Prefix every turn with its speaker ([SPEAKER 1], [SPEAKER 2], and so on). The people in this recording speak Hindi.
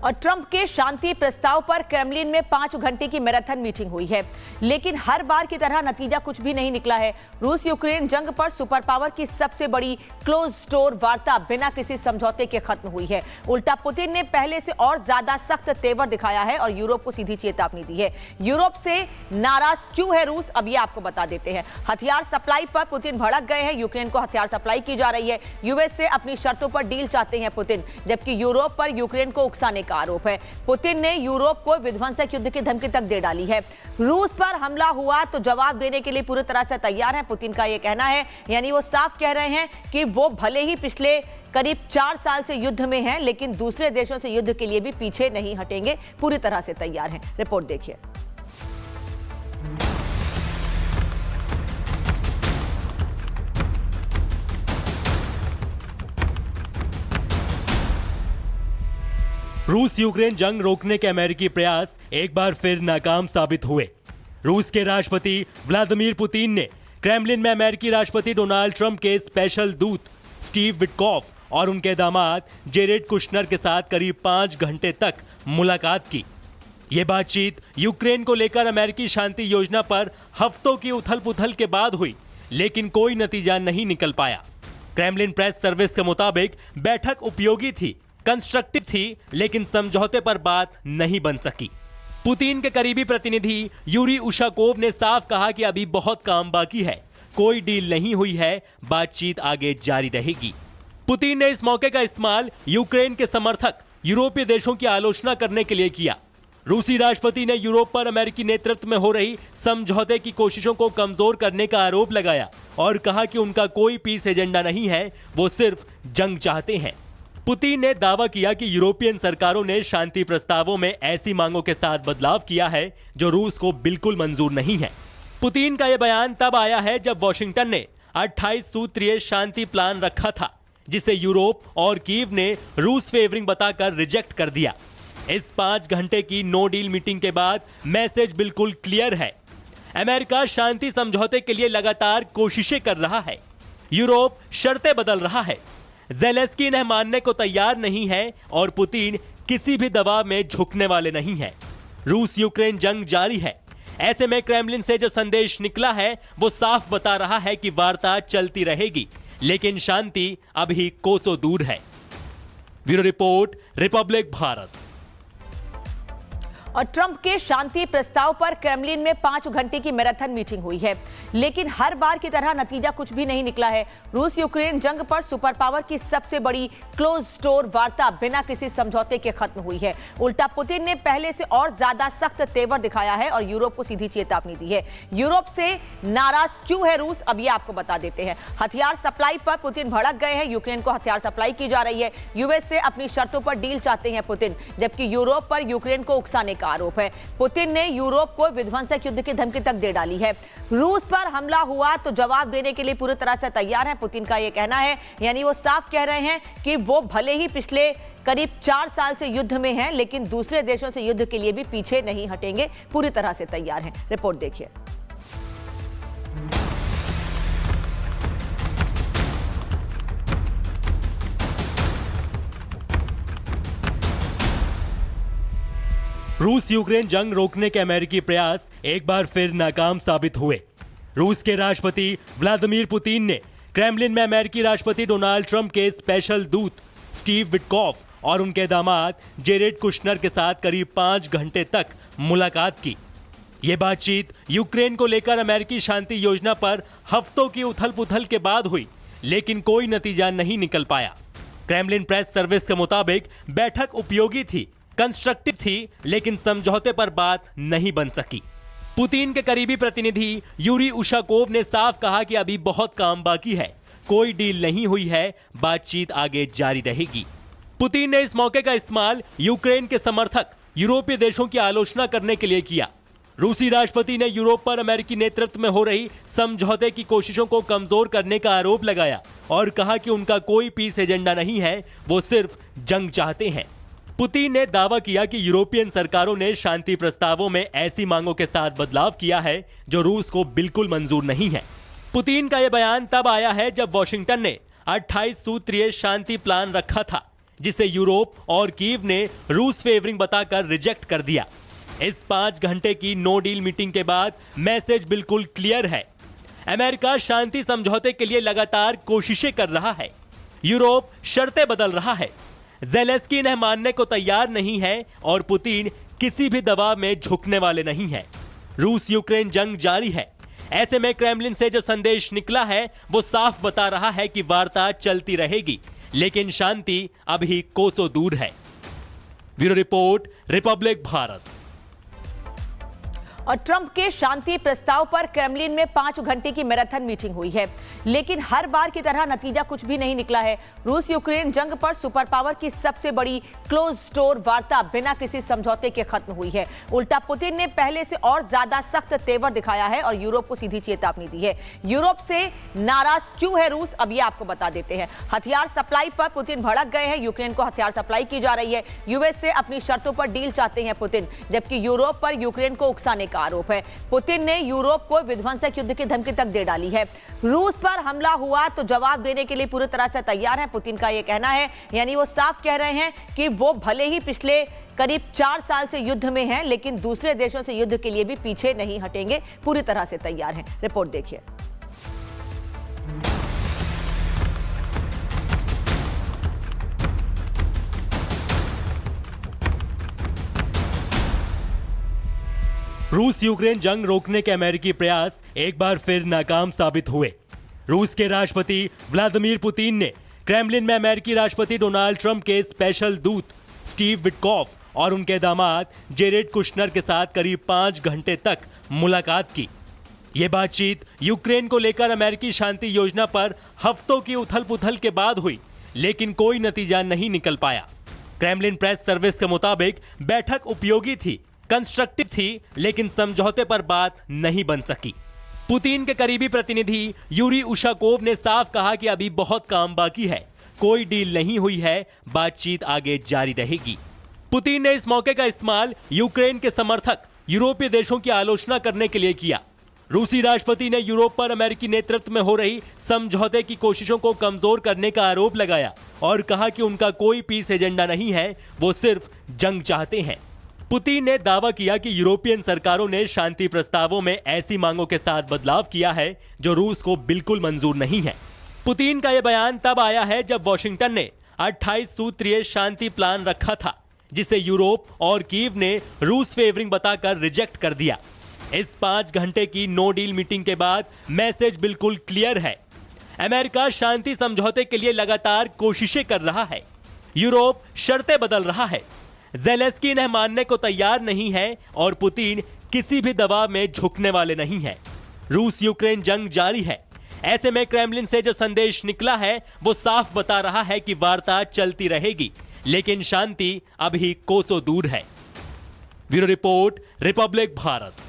[SPEAKER 1] और ट्रंप के शांति प्रस्ताव पर क्रेमलिन में 5 घंटे की मैराथन मीटिंग हुई है, लेकिन हर बार की तरह नतीजा कुछ भी नहीं निकला है। रूस यूक्रेन जंग पर सुपर पावर की सबसे बड़ी क्लोज डोर वार्ता बिना किसी समझौते के खत्म हुई है। उल्टा पुतिन ने पहले से और ज्यादा सख्त तेवर दिखाया है और यूरोप को सीधी चेतावनी दी है। यूरोप से नाराज क्यों है रूस, अब ये आपको बता देते हैं। हथियार सप्लाई पर पुतिन भड़क गए हैं। यूक्रेन को हथियार सप्लाई की जा रही है। यूएस से अपनी शर्तों पर डील चाहते हैं पुतिन, जबकि यूरोप पर यूक्रेन को उकसाने का आरोप है। पुतिन ने यूरोप को विध्वंसक युद्ध की धमकी तक दे डाली है। रूस पर हमला हुआ तो जवाब देने के लिए पूरी तरह से तैयार है, पुतिन का यह कहना है। यानी वो साफ कह रहे हैं कि वो भले ही पिछले करीब 4 साल से युद्ध में हैं, लेकिन दूसरे देशों से युद्ध के लिए भी पीछे नहीं हटेंगे, पूरी तरह से तैयार हैं। रिपोर्ट देखिए।
[SPEAKER 2] रूस यूक्रेन जंग रोकने के अमेरिकी प्रयास एक बार फिर नाकाम साबित हुए। रूस के राष्ट्रपति व्लादिमीर पुतिन ने क्रेमलिन में अमेरिकी राष्ट्रपति डोनाल्ड ट्रंप के स्पेशल दूत स्टीव विटकॉफ और उनके दामाद जेरेड कुशनर के साथ करीब 5 घंटे तक मुलाकात की। ये बातचीत यूक्रेन को लेकर अमेरिकी शांति योजना पर हफ्तों की उथल-पुथल के बाद हुई, लेकिन कोई नतीजा नहीं निकल पाया। क्रेमलिन प्रेस सर्विस के मुताबिक बैठक उपयोगी थी, कंस्ट्रक्टिव थी, लेकिन समझौते पर बात नहीं बन सकी। पुतिन के करीबी प्रतिनिधि यूरी उशाकोव ने साफ कहा कि अभी बहुत काम बाकी है, कोई डील नहीं हुई है, बातचीत आगे जारी रहेगी। पुतिन ने इस मौके का इस्तेमाल यूक्रेन के समर्थक यूरोपीय देशों की आलोचना करने के लिए किया। रूसी राष्ट्रपति ने यूरोप पर अमेरिकी नेतृत्व में हो रही समझौते की कोशिशों को कमजोर करने का आरोप लगाया और कहा कि उनका कोई पीस एजेंडा नहीं है, वो सिर्फ जंग चाहते हैं। पुतिन ने दावा किया कि यूरोपियन सरकारों ने शांति प्रस्तावों में ऐसी मांगों के साथ बदलाव किया है जो रूस को बिल्कुल मंजूर नहीं है। पुतिन का यह बयान तब आया है जब वॉशिंगटन ने 28 सूत्रीय शांति प्लान रखा था, जिसे यूरोप और कीव ने रूस फेवरिंग बताकर रिजेक्ट कर दिया। इस 5 घंटे की नो डील मीटिंग के बाद मैसेज बिल्कुल क्लियर है। अमेरिका शांति समझौते के लिए लगातार कोशिशें कर रहा है, यूरोप शर्तें बदल रहा है, ज़ेलेंस्की इन्हें मानने को तैयार नहीं है और पुतिन किसी भी दबाव में झुकने वाले नहीं है। रूस यूक्रेन जंग जारी है। ऐसे में क्रेमलिन से जो संदेश निकला है वो साफ बता रहा है कि वार्ता चलती रहेगी, लेकिन शांति अभी कोसों दूर है। Bureau report, Republic Bharat.
[SPEAKER 1] और ट्रंप के शांति प्रस्ताव पर क्रेमलिन में 5 घंटे की मैराथन मीटिंग हुई है, लेकिन हर बार की तरह नतीजा कुछ भी नहीं निकला है। रूस यूक्रेन जंग पर सुपर पावर की सबसे बड़ी क्लोज डोर वार्ता बिना किसी समझौते के खत्म हुई है। उल्टा पुतिन ने पहले से और ज्यादा सख्त तेवर दिखाया है और यूरोप को सीधी चेतावनी दी है। यूरोप से नाराज क्यों है रूस, अब ये आपको बता देते हैं। हथियार सप्लाई पर पुतिन भड़क गए हैं। यूक्रेन को हथियार सप्लाई की जा रही है। यूएस से अपनी शर्तों पर डील चाहते हैं पुतिन, जबकि यूरोप पर यूक्रेन को उकसाने का आरोप है। पुतिन ने यूरोप को विध्वंसक युद्ध की धमकी तक दे डाली है। रूस पर हमला हुआ तो जवाब देने के लिए पूरी तरह से तैयार है, पुतिन का यह कहना है। यानी वो साफ कह रहे हैं कि वो भले ही पिछले करीब 4 साल से युद्ध में हैं, लेकिन दूसरे देशों से युद्ध के लिए भी पीछे नहीं हटेंगे, पूरी तरह से तैयार हैं। रिपोर्ट देखिए।
[SPEAKER 2] रूस यूक्रेन जंग रोकने के अमेरिकी प्रयास एक बार फिर नाकाम साबित हुए। रूस के राष्ट्रपति व्लादिमीर पुतिन ने क्रेमलिन में अमेरिकी राष्ट्रपति डोनाल्ड ट्रंप के स्पेशल दूत स्टीव विटकॉफ और उनके दामाद जेरेड कुशनर के साथ करीब 5 घंटे तक मुलाकात की। ये बातचीत यूक्रेन को लेकर अमेरिकी शांति योजना पर हफ्तों की उथल-पुथल के बाद हुई, लेकिन कोई नतीजा नहीं निकल पाया। क्रेमलिन प्रेस सर्विस के मुताबिक बैठक उपयोगी थी, कंस्ट्रक्टिव थी, लेकिन समझौते पर बात नहीं बन सकी। पुतिन के करीबी प्रतिनिधि यूरी उशाकोव ने साफ कहा कि अभी बहुत काम बाकी है, कोई डील नहीं हुई है, बातचीत आगे जारी रहेगी। पुतिन ने इस मौके का इस्तेमाल यूक्रेन के समर्थक यूरोपीय देशों की आलोचना करने के लिए किया। रूसी राष्ट्रपति ने यूरोप पर अमेरिकी नेतृत्व में हो रही समझौते की कोशिशों को कमजोर करने का आरोप लगाया और कहा कि उनका कोई पीस एजेंडा नहीं है, वो सिर्फ जंग चाहते हैं। पुतिन ने दावा किया कि यूरोपियन सरकारों ने शांति प्रस्तावों में ऐसी मांगों के साथ बदलाव किया है जो रूस को बिल्कुल मंजूर नहीं है। पुतिन का यह बयान तब आया है जब वॉशिंगटन ने 28 सूत्रीय शांति प्लान रखा था, जिसे यूरोप और कीव ने रूस फेवरिंग बताकर रिजेक्ट कर दिया। इस 5 घंटे की नो डील मीटिंग के बाद मैसेज बिल्कुल क्लियर है। अमेरिका शांति समझौते के लिए लगातार कोशिशें कर रहा है। यूरोप शर्तें बदल रहा है। ज़ेलेंस्की इन्हें मानने को तैयार नहीं है और पुतिन किसी भी दबाव में झुकने वाले नहीं है। रूस यूक्रेन जंग जारी है। ऐसे में क्रेमलिन से जो संदेश निकला है वो साफ बता रहा है कि वार्ता चलती रहेगी, लेकिन शांति अभी कोसों दूर है। Bureau report, Republic Bharat.
[SPEAKER 1] और ट्रंप के शांति प्रस्ताव पर क्रेमलिन में 5 घंटे की मैराथन मीटिंग हुई है, लेकिन हर बार की तरह नतीजा कुछ भी नहीं निकला है। रूस यूक्रेन जंग पर सुपर पावर की सबसे बड़ी क्लोज डोर वार्ता बिना किसी समझौते के खत्म हुई है। उल्टा पुतिन ने पहले से और ज्यादा सख्त तेवर दिखाया है और यूरोप को सीधी चेतावनी दी है। यूरोप से नाराज क्यों है रूस, अब ये आपको बता देते हैं। हथियार सप्लाई पर पुतिन भड़क गए हैं। यूक्रेन को हथियार सप्लाई की जा रही है। यूएस से अपनी शर्तों पर डील चाहते हैं पुतिन, जबकि यूरोप पर यूक्रेन को उकसाने का आरोप है। पुतिन ने यूरोप को विध्वंसक युद्ध की धमकी तक दे डाली है। रूस पर हमला हुआ तो जवाब देने के लिए पूरी तरह से तैयार है, पुतिन का यह कहना है। यानी वो साफ कह रहे हैं कि वो भले ही पिछले करीब 4 साल से युद्ध में हैं, लेकिन दूसरे देशों से युद्ध के लिए भी पीछे नहीं हटेंगे, पूरी तरह से तैयार हैं। रिपोर्ट देखिए।
[SPEAKER 2] रूस यूक्रेन जंग रोकने के अमेरिकी प्रयास एक बार फिर नाकाम साबित हुए। रूस के राष्ट्रपति व्लादिमीर पुतिन ने क्रेमलिन में अमेरिकी राष्ट्रपति डोनाल्ड ट्रंप के स्पेशल दूत स्टीव विटकॉफ और उनके दामाद जेरेड कुशनर के साथ करीब 5 घंटे तक मुलाकात की। ये बातचीत यूक्रेन को लेकर अमेरिकी शांति योजना पर हफ्तों की उथल-पुथल के बाद हुई, लेकिन कोई नतीजा नहीं निकल पाया। क्रेमलिन प्रेस सर्विस के मुताबिक बैठक उपयोगी थी, कंस्ट्रक्टिव थी, लेकिन समझौते पर बात नहीं बन सकी। पुतिन के करीबी प्रतिनिधि यूरी उशाकोव ने साफ कहा कि अभी बहुत काम बाकी है, कोई डील नहीं हुई है, बातचीत आगे जारी रहेगी। पुतिन ने इस मौके का इस्तेमाल यूक्रेन के समर्थक यूरोपीय देशों की आलोचना करने के लिए किया। रूसी राष्ट्रपति ने यूरोप पर अमेरिकी नेतृत्व में हो रही समझौते की कोशिशों को कमजोर करने का आरोप लगाया और कहा कि उनका कोई पीस एजेंडा नहीं है, वो सिर्फ जंग चाहते हैं। पुतिन ने दावा किया कि यूरोपियन सरकारों ने शांति प्रस्तावों में ऐसी मांगों के साथ बदलाव किया है जो रूस को बिल्कुल मंजूर नहीं है। पुतिन का यह बयान तब आया है जब वॉशिंगटन ने 28 सूत्रीय शांति प्लान रखा था, जिसे यूरोप और कीव ने रूस फेवरिंग बताकर रिजेक्ट कर दिया। इस 5 घंटे की नो डील मीटिंग के बाद मैसेज बिल्कुल क्लियर है। अमेरिका शांति समझौते के लिए लगातार कोशिशें कर रहा है। यूरोप शर्तें बदल रहा है। ज़ेलेंस्की इन्हें मानने को तैयार नहीं है और पुतिन किसी भी दबाव में झुकने वाले नहीं है। रूस यूक्रेन जंग जारी है। ऐसे में क्रेमलिन से जो संदेश निकला है वो साफ बता रहा है कि वार्ता चलती रहेगी, लेकिन शांति अभी कोसों दूर है। Bureau report, Republic Bharat.